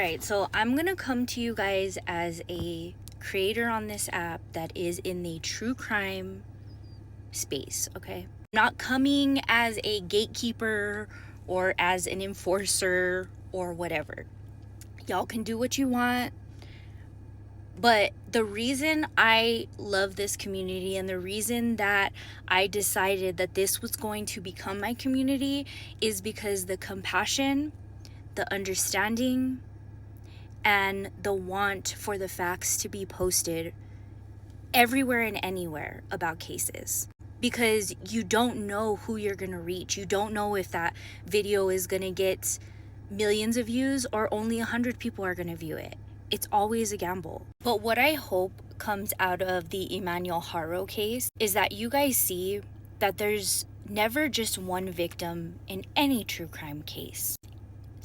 Alright, so I'm gonna come to you guys as a creator on this app that is in the true crime space, okay? Not coming as a gatekeeper or as an enforcer or whatever. Y'all can do what you want. But the reason I love this community and the reason that I decided that this was going to become my community is because the compassion, the understanding, and the want for the facts to be posted everywhere and anywhere about cases. Because you don't know who you're gonna reach. You don't know if that video is gonna get millions of views or only 100 people are gonna view it. It's always a gamble. But what I hope comes out of the Emmanuel Haro case is that you guys see that there's never just one victim in any true crime case.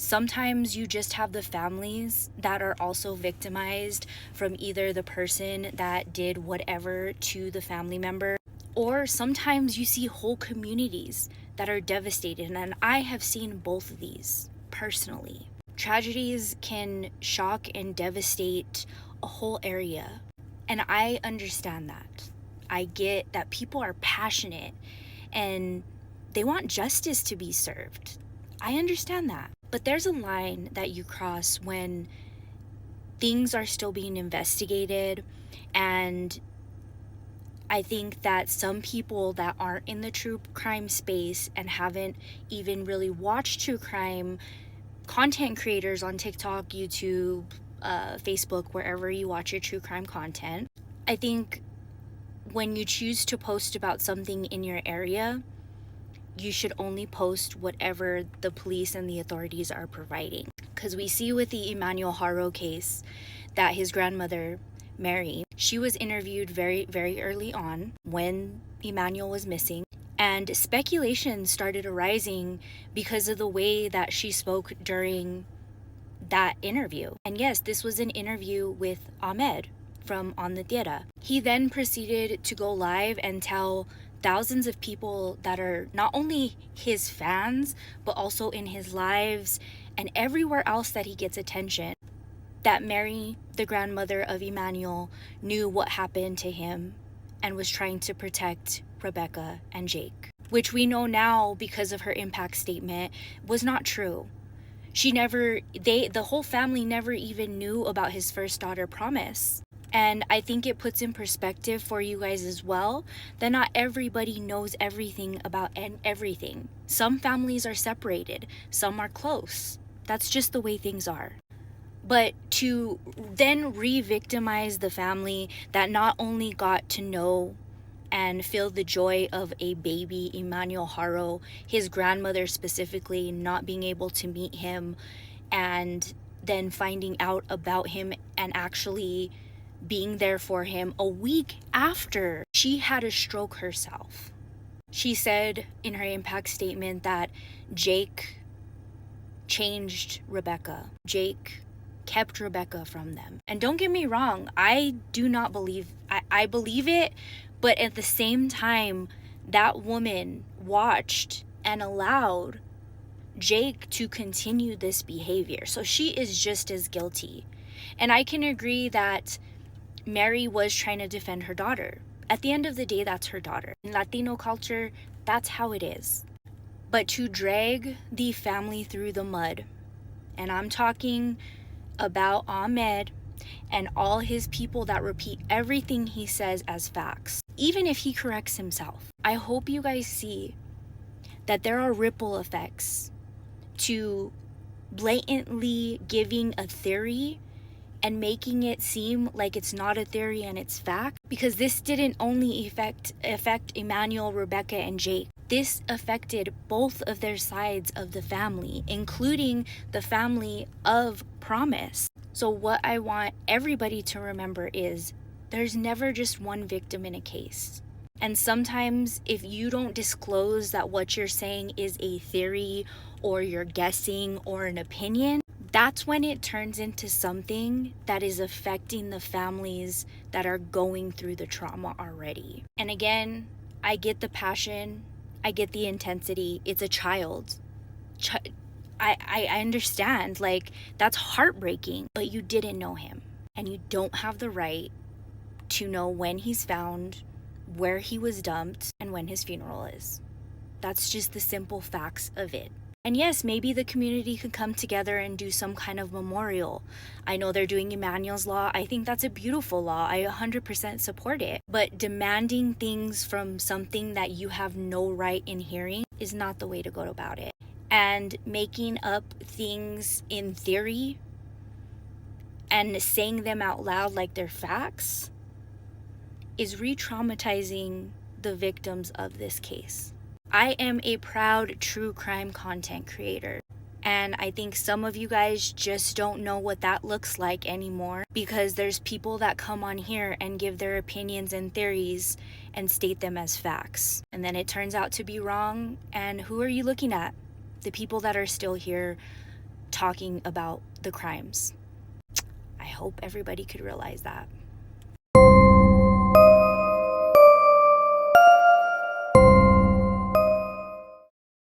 Sometimes you just have the families that are also victimized from either the person that did whatever to the family member, or sometimes you see whole communities that are devastated, and I have seen both of these personally. Tragedies can shock and devastate a whole area, and I understand that. I get that people are passionate and they want justice to be served. I understand that. But there's a line that you cross when things are still being investigated, and I think that some people that aren't in the true crime space and haven't even really watched true crime content creators on TikTok, YouTube, Facebook, wherever you watch your true crime content, I think when you choose to post about something in your area, you should only post whatever the police and the authorities are providing. Because we see with the Emmanuel Haro case that his grandmother, Mary, she was interviewed very, very early on when Emmanuel was missing. And speculation started arising because of the way that she spoke during that interview. And yes, this was an interview with Ahmed from On the Tierra. He then proceeded to go live and tell thousands of people that are not only his fans, but also in his lives and everywhere else that he gets attention, that Mary, the grandmother of Emmanuel, knew what happened to him and was trying to protect Rebecca and Jake, which we know now because of her impact statement was not true. The whole family never even knew about his first daughter, Promise. And I think it puts in perspective for you guys as well that not everybody knows everything about everything. Some families are separated, some are close. That's just the way things are. But to then re-victimize the family that not only got to know and feel the joy of a baby, Emmanuel Haro, his grandmother specifically not being able to meet him, and then finding out about him and actually being there for him a week after she had a stroke herself. She said in her impact statement that Jake changed Rebecca. Jake kept Rebecca from them. And don't get me wrong, I do not believe, I believe it, but at the same time, that woman watched and allowed Jake to continue this behavior. So she is just as guilty. And I can agree that Mary was trying to defend her daughter. At the end of the day, that's her daughter. In Latino culture, that's how it is. But to drag the family through the mud, and I'm talking about Ahmed and all his people that repeat everything he says as facts, even if he corrects himself. I hope you guys see that there are ripple effects to blatantly giving a theory and making it seem like it's not a theory and it's fact, because this didn't only affect Emmanuel, Rebecca, and Jake. This affected both of their sides of the family, including the family of Promise. So what I want everybody to remember is there's never just one victim in a case. And sometimes if you don't disclose that what you're saying is a theory or you're guessing or an opinion, that's when it turns into something that is affecting the families that are going through the trauma already. And again, I get the passion, I get the intensity. It's a child. I understand, like, that's heartbreaking, but you didn't know him, and you don't have the right to know when he's found, where he was dumped, and when his funeral is. That's just the simple facts of it. And yes, maybe the community could come together and do some kind of memorial. I know they're doing Emmanuel's Law. I think that's a beautiful law. I 100% support it. But demanding things from something that you have no right in hearing is not the way to go about it. And making up things in theory and saying them out loud like they're facts is re-traumatizing the victims of this case. I am a proud true crime content creator, and I think some of you guys just don't know what that looks like anymore, because there's people that come on here and give their opinions and theories and state them as facts, and then it turns out to be wrong. And who are you looking at? The people that are still here talking about the crimes. I hope everybody could realize that.